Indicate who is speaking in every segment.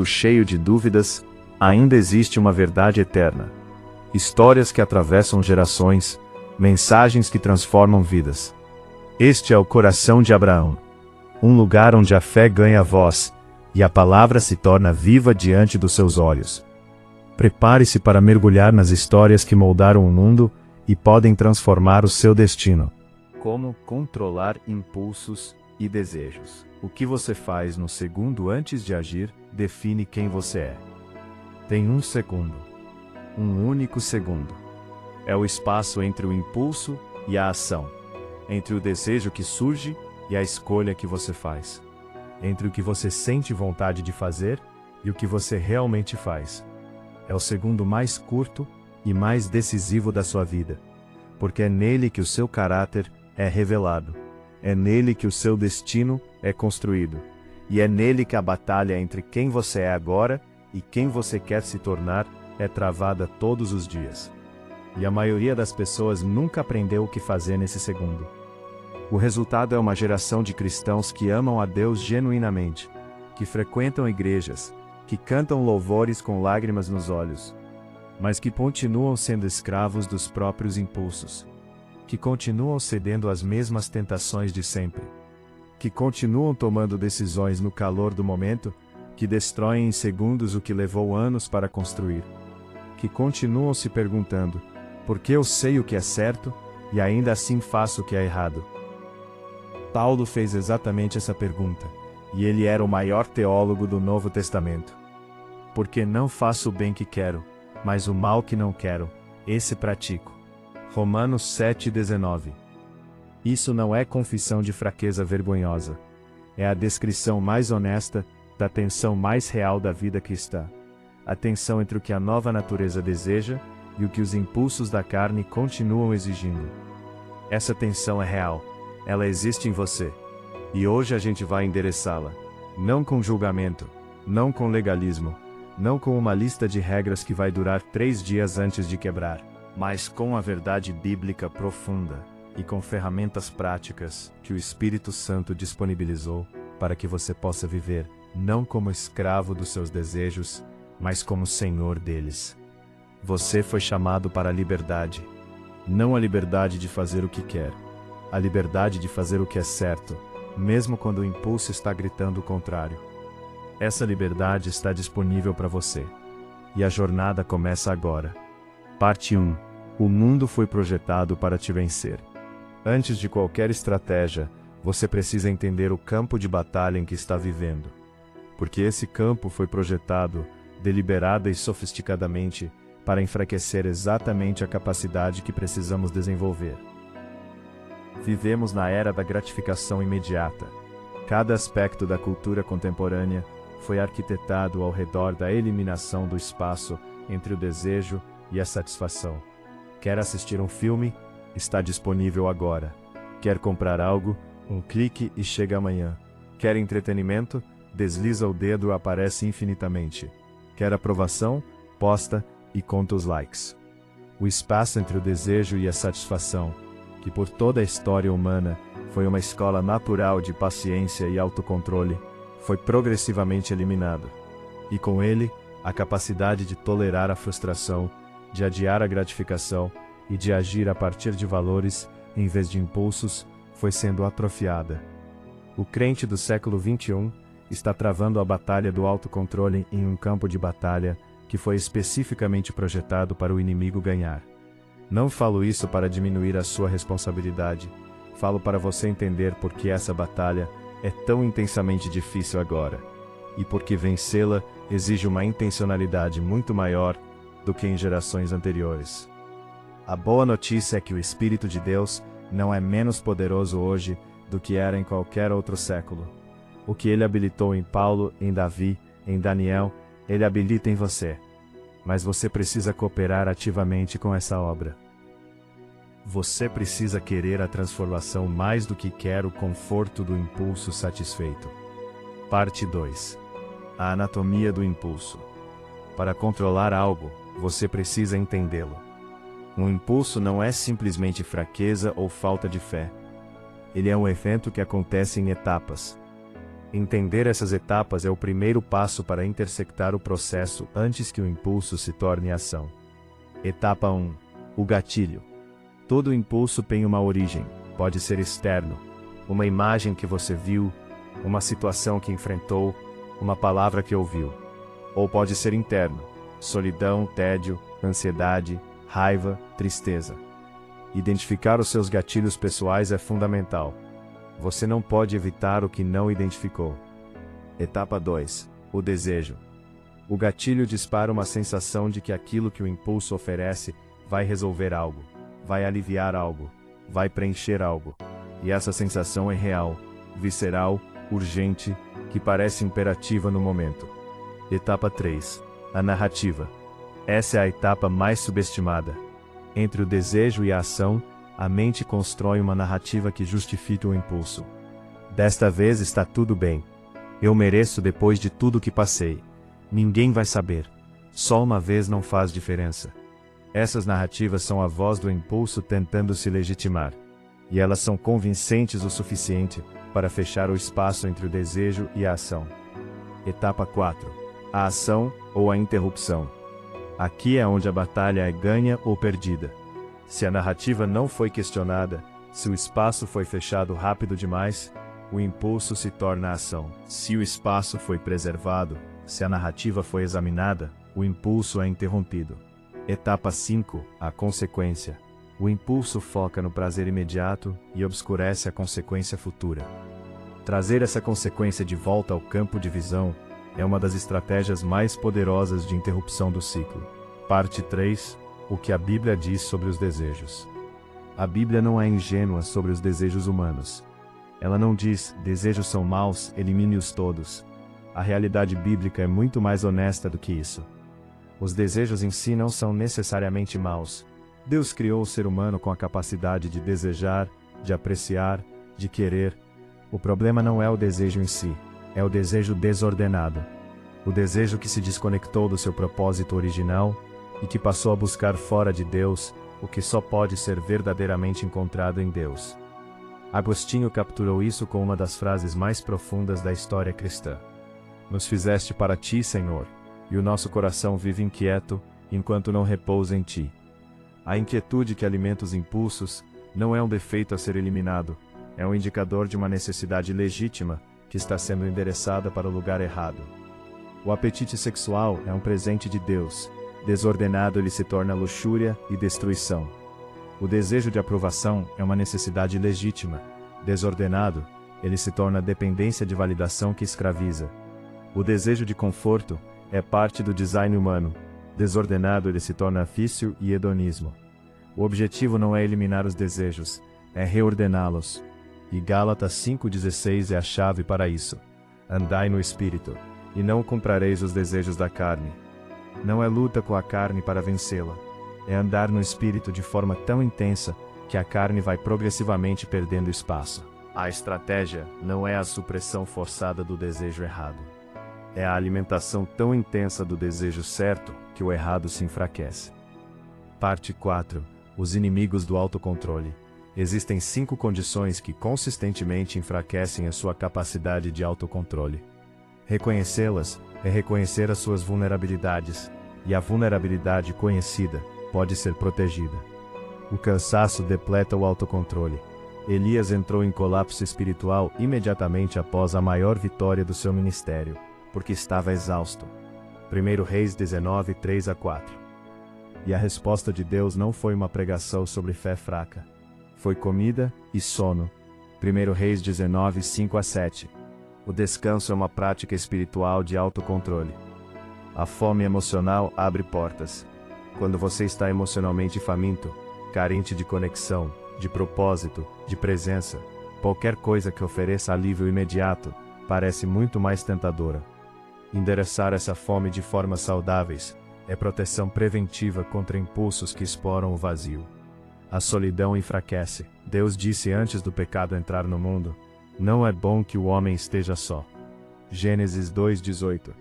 Speaker 1: cheio de dúvidas, ainda existe uma verdade eterna. Histórias que atravessam gerações, mensagens que transformam vidas. Este é o coração de Abraão. Um lugar onde a fé ganha voz, e a palavra se torna viva diante dos seus olhos. Prepare-se para mergulhar nas histórias que moldaram o mundo e podem transformar o seu destino. Como controlar impulsos e desejos. O que você faz no segundo antes de agir define quem você é. Tem um segundo. Um único segundo. É o espaço entre o impulso e a ação. Entre o desejo que surge e a escolha que você faz. Entre o que você sente vontade de fazer e o que você realmente faz. É o segundo mais curto e mais decisivo da sua vida. Porque é nele que o seu caráter é revelado. É nele que o seu destino é construído. E é nele que a batalha entre quem você é agora e quem você quer se tornar é travada todos os dias. E a maioria das pessoas nunca aprendeu o que fazer nesse segundo. O resultado é uma geração de cristãos que amam a Deus genuinamente, que frequentam igrejas, que cantam louvores com lágrimas nos olhos, mas que continuam sendo escravos dos próprios impulsos, que continuam cedendo às mesmas tentações de sempre, que continuam tomando decisões no calor do momento, que destroem em segundos o que levou anos para construir, que continuam se perguntando, por que eu sei o que é certo, e ainda assim faço o que é errado? Paulo fez exatamente essa pergunta, e ele era o maior teólogo do Novo Testamento. Porque não faço o bem que quero, mas o mal que não quero, esse pratico. Romanos 7,19. Isso não é confissão de fraqueza vergonhosa. É a descrição mais honesta da tensão mais real da vida cristã. A tensão entre o que a nova natureza deseja e o que os impulsos da carne continuam exigindo. Essa tensão é real. Ela existe em você. E hoje a gente vai endereçá-la. Não com julgamento, não com legalismo, não com uma lista de regras que vai durar 3 dias antes de quebrar, mas com a verdade bíblica profunda e com ferramentas práticas que o Espírito Santo disponibilizou para que você possa viver, não como escravo dos seus desejos, mas como senhor deles. Você foi chamado para a liberdade, não a liberdade de fazer o que quer, a liberdade de fazer o que é certo, mesmo quando o impulso está gritando o contrário. Essa liberdade está disponível para você. E a jornada começa agora. Parte 1. O mundo foi projetado para te vencer. Antes de qualquer estratégia, você precisa entender o campo de batalha em que está vivendo. Porque esse campo foi projetado, deliberada e sofisticadamente, para enfraquecer exatamente a capacidade que precisamos desenvolver. Vivemos na era da gratificação imediata. Cada aspecto da cultura contemporânea foi arquitetado ao redor da eliminação do espaço entre o desejo e a satisfação. Quer assistir um filme? Está disponível agora. Quer comprar algo? Um clique e chega amanhã. Quer entretenimento? Desliza o dedo e aparece infinitamente. Quer aprovação? Posta e conta os likes. O espaço entre o desejo e a satisfação, que por toda a história humana foi uma escola natural de paciência e autocontrole, foi progressivamente eliminado. E com ele, a capacidade de tolerar a frustração, de adiar a gratificação e de agir a partir de valores, em vez de impulsos, foi sendo atrofiada. O crente do século XXI está travando a batalha do autocontrole em um campo de batalha que foi especificamente projetado para o inimigo ganhar. Não falo isso para diminuir a sua responsabilidade. Falo para você entender por que essa batalha é tão intensamente difícil agora. E porque vencê-la exige uma intencionalidade muito maior do que em gerações anteriores. A boa notícia é que o Espírito de Deus não é menos poderoso hoje do que era em qualquer outro século. O que ele habilitou em Paulo, em Davi, em Daniel, ele habilita em você. Mas você precisa cooperar ativamente com essa obra. Você precisa querer a transformação mais do que quer o conforto do impulso satisfeito. Parte 2. A anatomia do impulso. Para controlar algo, você precisa entendê-lo. Um impulso não é simplesmente fraqueza ou falta de fé. Ele é um evento que acontece em etapas. Entender essas etapas é o primeiro passo para intersectar o processo antes que o impulso se torne ação. Etapa 1. O gatilho. Todo impulso tem uma origem, pode ser externo, uma imagem que você viu, uma situação que enfrentou, uma palavra que ouviu. Ou pode ser interno, solidão, tédio, ansiedade, raiva, tristeza. Identificar os seus gatilhos pessoais é fundamental. Você não pode evitar o que não identificou. Etapa 2. O desejo. O gatilho dispara uma sensação de que aquilo que o impulso oferece vai resolver algo, vai aliviar algo, vai preencher algo. E essa sensação é real, visceral, urgente, que parece imperativa no momento. Etapa 3. A narrativa. Essa é a etapa mais subestimada. Entre o desejo e a ação, a mente constrói uma narrativa que justifica o impulso. Desta vez está tudo bem. Eu mereço depois de tudo que passei. Ninguém vai saber. Só uma vez não faz diferença. Essas narrativas são a voz do impulso tentando se legitimar. E elas são convincentes o suficiente para fechar o espaço entre o desejo e a ação. Etapa 4. A ação ou a interrupção. Aqui é onde a batalha é ganha ou perdida. Se a narrativa não foi questionada, se o espaço foi fechado rápido demais, o impulso se torna ação. Se o espaço foi preservado, se a narrativa foi examinada, o impulso é interrompido. Etapa 5. A consequência. O impulso foca no prazer imediato e obscurece a consequência futura. Trazer essa consequência de volta ao campo de visão é uma das estratégias mais poderosas de interrupção do ciclo. Parte 3. O que a Bíblia diz sobre os desejos. A Bíblia não é ingênua sobre os desejos humanos. Ela não diz, desejos são maus, elimine-os todos. A realidade bíblica é muito mais honesta do que isso. Os desejos em si não são necessariamente maus. Deus criou o ser humano com a capacidade de desejar, de apreciar, de querer. O problema não é o desejo em si, é o desejo desordenado. O desejo que se desconectou do seu propósito original e que passou a buscar fora de Deus o que só pode ser verdadeiramente encontrado em Deus. Agostinho capturou isso com uma das frases mais profundas da história cristã. Nos fizeste para ti, Senhor, e o nosso coração vive inquieto, enquanto não repousa em ti. A inquietude que alimenta os impulsos não é um defeito a ser eliminado, é um indicador de uma necessidade legítima que está sendo endereçada para o lugar errado. O apetite sexual é um presente de Deus. Desordenado ele se torna luxúria e destruição. O desejo de aprovação é uma necessidade legítima. Desordenado, ele se torna dependência de validação que escraviza. O desejo de conforto é parte do design humano. Desordenado ele se torna vício e hedonismo. O objetivo não é eliminar os desejos, é reordená-los. E Gálatas 5,16 é a chave para isso. Andai no Espírito, e não comprareis os desejos da carne. Não é luta com a carne para vencê-la. É andar no Espírito de forma tão intensa que a carne vai progressivamente perdendo espaço. A estratégia não é a supressão forçada do desejo errado. É a alimentação tão intensa do desejo certo que o errado se enfraquece. Parte 4. Os inimigos do autocontrole. Existem 5 condições que consistentemente enfraquecem a sua capacidade de autocontrole. Reconhecê-las é reconhecer as suas vulnerabilidades, e a vulnerabilidade conhecida pode ser protegida. O cansaço depleta o autocontrole. Elias entrou em colapso espiritual imediatamente após a maior vitória do seu ministério, porque estava exausto. 1 Reis 19, 3-4. E a resposta de Deus não foi uma pregação sobre fé fraca. Foi comida e sono. 1 Reis 19, 5-7. O descanso é uma prática espiritual de autocontrole. A fome emocional abre portas. Quando você está emocionalmente faminto, carente de conexão, de propósito, de presença, qualquer coisa que ofereça alívio imediato parece muito mais tentadora. Endereçar essa fome de formas saudáveis é proteção preventiva contra impulsos que exploram o vazio. A solidão enfraquece. Deus disse antes do pecado entrar no mundo: não é bom que o homem esteja só. Gênesis 2:18.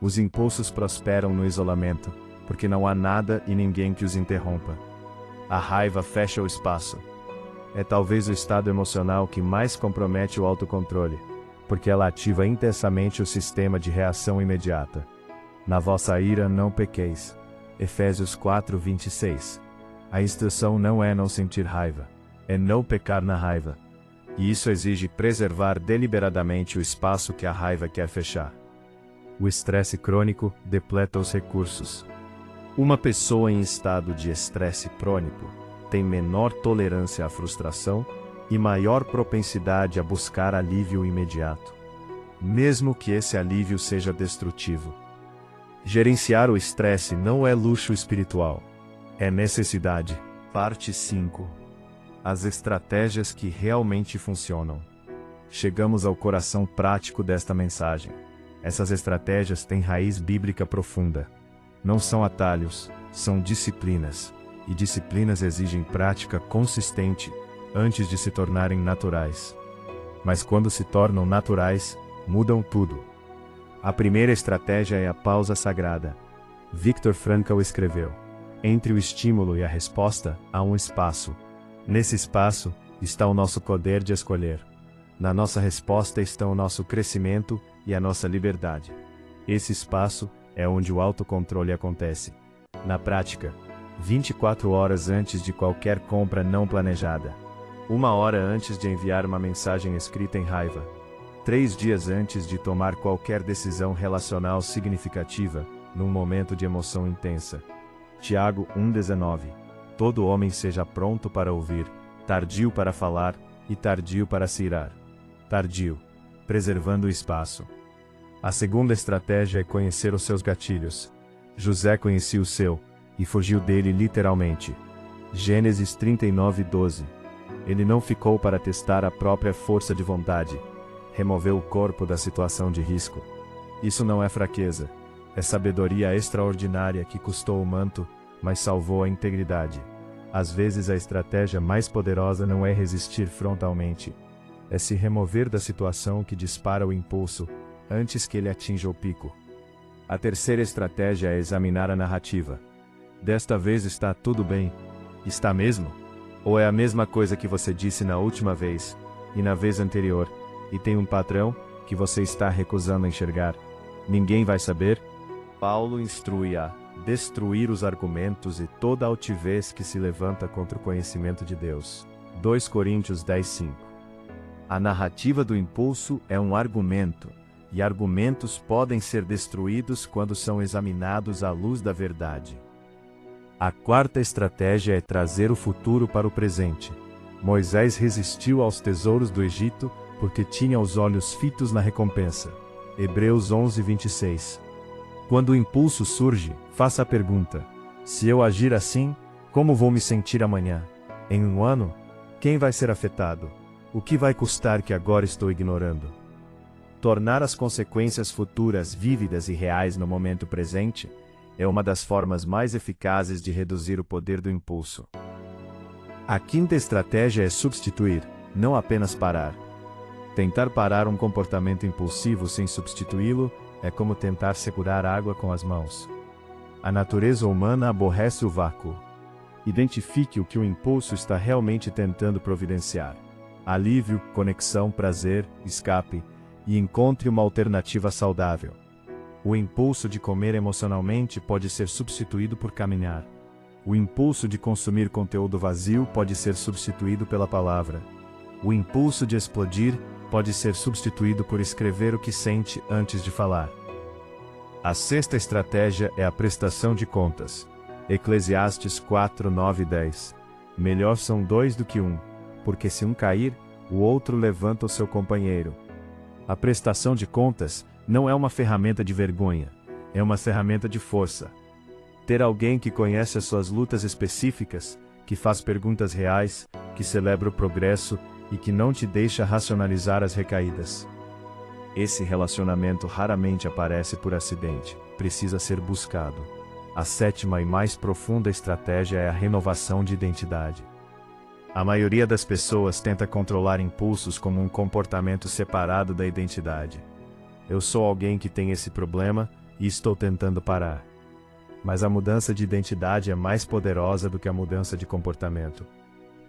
Speaker 1: Os impulsos prosperam no isolamento, porque não há nada e ninguém que os interrompa. A raiva fecha o espaço. É talvez o estado emocional que mais compromete o autocontrole, porque ela ativa intensamente o sistema de reação imediata. Na vossa ira não pequeis. Efésios 4:26. A instrução não é não sentir raiva, é não pecar na raiva. E isso exige preservar deliberadamente o espaço que a raiva quer fechar. O estresse crônico depleta os recursos. Uma pessoa em estado de estresse crônico tem menor tolerância à frustração e maior propensidade a buscar alívio imediato, mesmo que esse alívio seja destrutivo. Gerenciar o estresse não é luxo espiritual, é necessidade. Parte 5. As estratégias que realmente funcionam. Chegamos ao coração prático desta mensagem. Essas estratégias têm raiz bíblica profunda. Não são atalhos, são disciplinas, e disciplinas exigem prática consistente antes de se tornarem naturais. Mas quando se tornam naturais, mudam tudo. A primeira estratégia é a pausa sagrada. Viktor Frankl escreveu: entre o estímulo e a resposta, há um espaço. Nesse espaço, está o nosso poder de escolher. Na nossa resposta está o nosso crescimento e a nossa liberdade. Esse espaço é onde o autocontrole acontece. Na prática, 24 horas antes de qualquer compra não planejada. 1 hora antes de enviar uma mensagem escrita em raiva. 3 dias antes de tomar qualquer decisão relacional significativa, num momento de emoção intensa. Tiago 1,19. Todo homem seja pronto para ouvir, tardio para falar e tardio para se irar. Tardio, preservando o espaço. A segunda estratégia é conhecer os seus gatilhos. José conhecia o seu, e fugiu dele literalmente. Gênesis 39:12. Ele não ficou para testar a própria força de vontade. Removeu o corpo da situação de risco. Isso não é fraqueza. É sabedoria extraordinária que custou o manto, mas salvou a integridade. Às vezes a estratégia mais poderosa não é resistir frontalmente. É se remover da situação que dispara o impulso, antes que ele atinja o pico. A terceira estratégia é examinar a narrativa. Desta vez está tudo bem? Está mesmo? Ou é a mesma coisa que você disse na última vez, e na vez anterior, e tem um padrão que você está recusando enxergar? Ninguém vai saber? Paulo instrui a destruir os argumentos e toda altivez que se levanta contra o conhecimento de Deus. 2 Coríntios 10:5. A narrativa do impulso é um argumento, e argumentos podem ser destruídos quando são examinados à luz da verdade. A quarta estratégia é trazer o futuro para o presente. Moisés resistiu aos tesouros do Egito porque tinha os olhos fitos na recompensa. Hebreus 11:26. Quando o impulso surge, faça a pergunta: se eu agir assim, como vou me sentir amanhã? Em 1 ano? Quem vai ser afetado? O que vai custar que agora estou ignorando? Tornar as consequências futuras vívidas e reais no momento presente é uma das formas mais eficazes de reduzir o poder do impulso. A quinta estratégia é substituir, não apenas parar. Tentar parar um comportamento impulsivo sem substituí-lo é como tentar segurar água com as mãos. A natureza humana aborrece o vácuo. Identifique o que o impulso está realmente tentando providenciar. Alívio, conexão, prazer, escape, e encontre uma alternativa saudável. O impulso de comer emocionalmente pode ser substituído por caminhar. O impulso de consumir conteúdo vazio pode ser substituído pela palavra. O impulso de explodir pode ser substituído por escrever o que sente antes de falar. A sexta estratégia é a prestação de contas. Eclesiastes 4, 9 e 10. Melhor são 2 do que 1, porque se um cair, o outro levanta o seu companheiro. A prestação de contas não é uma ferramenta de vergonha, é uma ferramenta de força. Ter alguém que conhece as suas lutas específicas, que faz perguntas reais, que celebra o progresso e que não te deixa racionalizar as recaídas. Esse relacionamento raramente aparece por acidente, precisa ser buscado. A sétima e mais profunda estratégia é a renovação de identidade. A maioria das pessoas tenta controlar impulsos como um comportamento separado da identidade. Eu sou alguém que tem esse problema e estou tentando parar. Mas a mudança de identidade é mais poderosa do que a mudança de comportamento.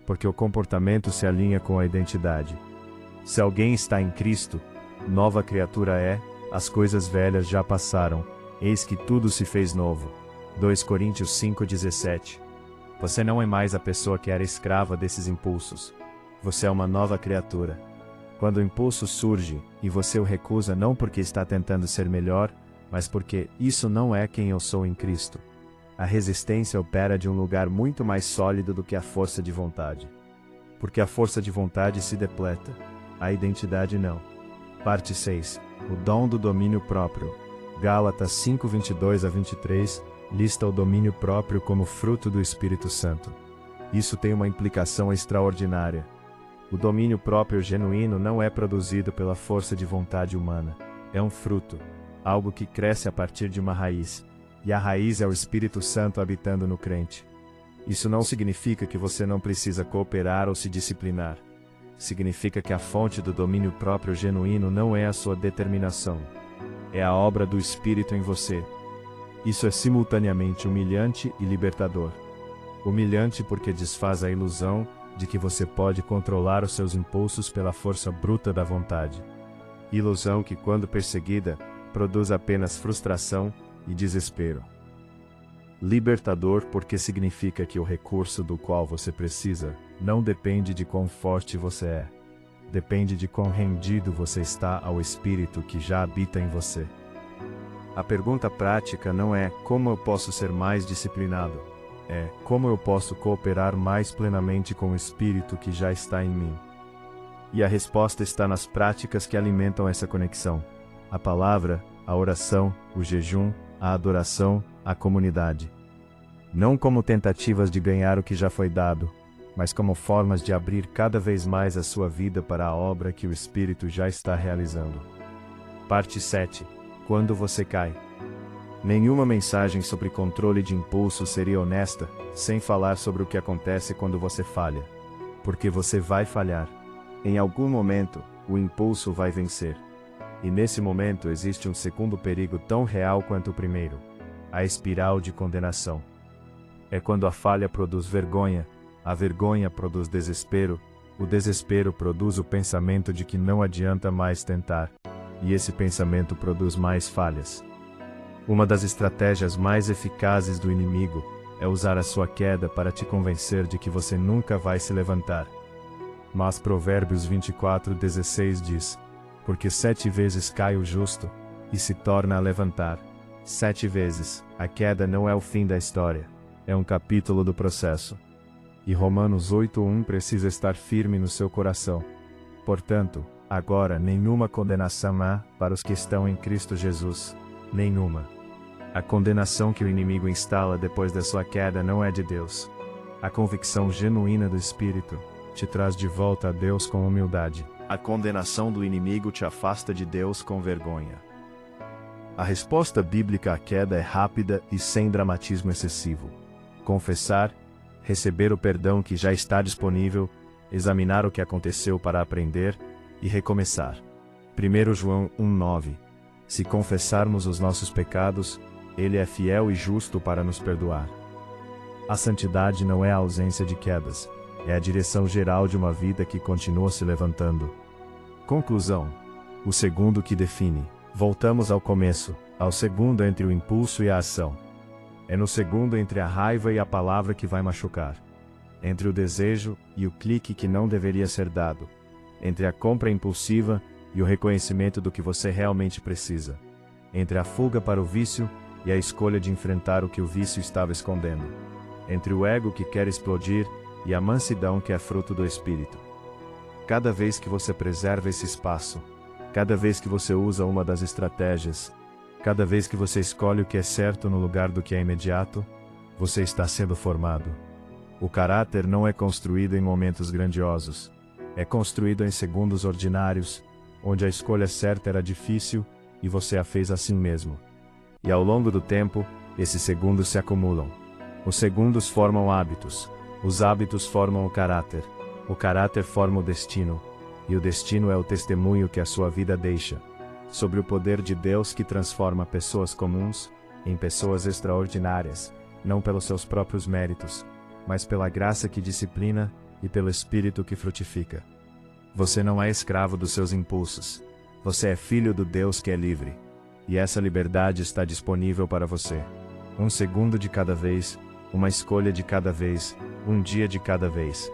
Speaker 1: Porque o comportamento se alinha com a identidade. Se alguém está em Cristo, Nova criatura é, as coisas velhas já passaram, eis que tudo se fez novo. 2 Coríntios 5,17. Você não é mais a pessoa que era escrava desses impulsos. Você é uma nova criatura. Quando o impulso surge, e você o recusa não porque está tentando ser melhor, mas porque isso não é quem eu sou em Cristo. A resistência opera de um lugar muito mais sólido do que a força de vontade. Porque a força de vontade se depleta, a identidade não. Parte 6. O dom do domínio próprio. Gálatas 5:22-23, lista o domínio próprio como fruto do Espírito Santo. Isso tem uma implicação extraordinária. O domínio próprio genuíno não é produzido pela força de vontade humana. É um fruto, algo que cresce a partir de uma raiz, e a raiz é o Espírito Santo habitando no crente. Isso não significa que você não precisa cooperar ou se disciplinar. Significa que a fonte do domínio próprio genuíno não é a sua determinação. É a obra do Espírito em você. Isso é simultaneamente humilhante e libertador. Humilhante porque desfaz a ilusão de que você pode controlar os seus impulsos pela força bruta da vontade. Ilusão que, quando perseguida, produz apenas frustração e desespero. Libertador porque significa que o recurso do qual você precisa não depende de quão forte você é. Depende de quão rendido você está ao Espírito que já habita em você. A pergunta prática não é como eu posso ser mais disciplinado, é como eu posso cooperar mais plenamente com o Espírito que já está em mim. E a resposta está nas práticas que alimentam essa conexão: a palavra, a oração, o jejum, a adoração, a comunidade. Não como tentativas de ganhar o que já foi dado, mas como formas de abrir cada vez mais a sua vida para a obra que o Espírito já está realizando. Parte 7. Quando você cai. Nenhuma mensagem sobre controle de impulso seria honesta, sem falar sobre o que acontece quando você falha. Porque você vai falhar. Em algum momento, o impulso vai vencer. E nesse momento existe um segundo perigo tão real quanto o primeiro: a espiral de condenação. É quando a falha produz vergonha, a vergonha produz desespero, o desespero produz o pensamento de que não adianta mais tentar, e esse pensamento produz mais falhas. Uma das estratégias mais eficazes do inimigo é usar a sua queda para te convencer de que você nunca vai se levantar. Mas Provérbios 24:16 diz: porque 7 vezes cai o justo, e se torna a levantar. 7 vezes, a queda não é o fim da história, é um capítulo do processo. E Romanos 8:1 precisa estar firme no seu coração. Portanto, agora nenhuma condenação há para os que estão em Cristo Jesus. Nenhuma. A condenação que o inimigo instala depois da sua queda não é de Deus. A convicção genuína do Espírito te traz de volta a Deus com humildade. A condenação do inimigo te afasta de Deus com vergonha. A resposta bíblica à queda é rápida e sem dramatismo excessivo. Confessar, receber o perdão que já está disponível, examinar o que aconteceu para aprender e recomeçar. 1 João 1:9. Se confessarmos os nossos pecados, Ele é fiel e justo para nos perdoar. A santidade não é a ausência de quedas, é a direção geral de uma vida que continua se levantando. Conclusão. O segundo que define. Voltamos ao começo, ao segundo entre o impulso e a ação. É no segundo entre a raiva e a palavra que vai machucar. Entre o desejo e o clique que não deveria ser dado. Entre a compra impulsiva e o reconhecimento do que você realmente precisa. Entre a fuga para o vício e a escolha de enfrentar o que o vício estava escondendo. Entre o ego que quer explodir e a mansidão que é fruto do Espírito. Cada vez que você preserva esse espaço, cada vez que você usa uma das estratégias, cada vez que você escolhe o que é certo no lugar do que é imediato, você está sendo formado. O caráter não é construído em momentos grandiosos, é construído em segundos ordinários, onde a escolha certa era difícil e você a fez assim mesmo. E ao longo do tempo, esses segundos se acumulam. Os segundos formam hábitos, os hábitos formam o caráter forma o destino, e o destino é o testemunho que a sua vida deixa, sobre o poder de Deus que transforma pessoas comuns em pessoas extraordinárias, não pelos seus próprios méritos, mas pela graça que disciplina e pelo Espírito que frutifica. Você não é escravo dos seus impulsos. Você é filho do Deus que é livre. E essa liberdade está disponível para você. Um segundo de cada vez, uma escolha de cada vez, um dia de cada vez.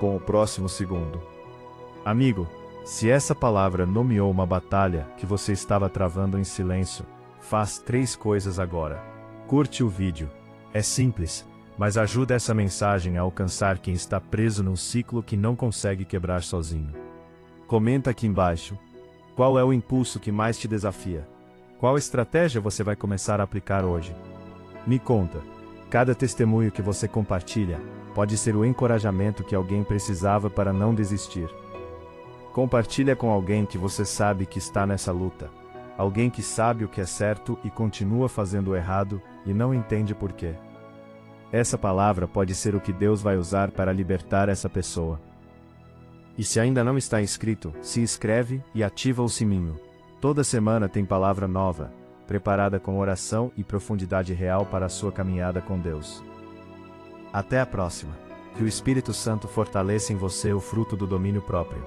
Speaker 1: Com o próximo segundo. Amigo, se essa palavra nomeou uma batalha que você estava travando em silêncio, faz 3 coisas agora. Curte o vídeo. É simples, mas ajuda essa mensagem a alcançar quem está preso num ciclo que não consegue quebrar sozinho. Comenta aqui embaixo. Qual é o impulso que mais te desafia? Qual estratégia você vai começar a aplicar hoje? Me conta. Cada testemunho que você compartilha pode ser o encorajamento que alguém precisava para não desistir. Compartilha com alguém que você sabe que está nessa luta. Alguém que sabe o que é certo e continua fazendo o errado e não entende por quê. Essa palavra pode ser o que Deus vai usar para libertar essa pessoa. E se ainda não está inscrito, se inscreve e ativa o sininho. Toda semana tem palavra nova, preparada com oração e profundidade real para a sua caminhada com Deus. Até a próxima. Que o Espírito Santo fortaleça em você o fruto do domínio próprio.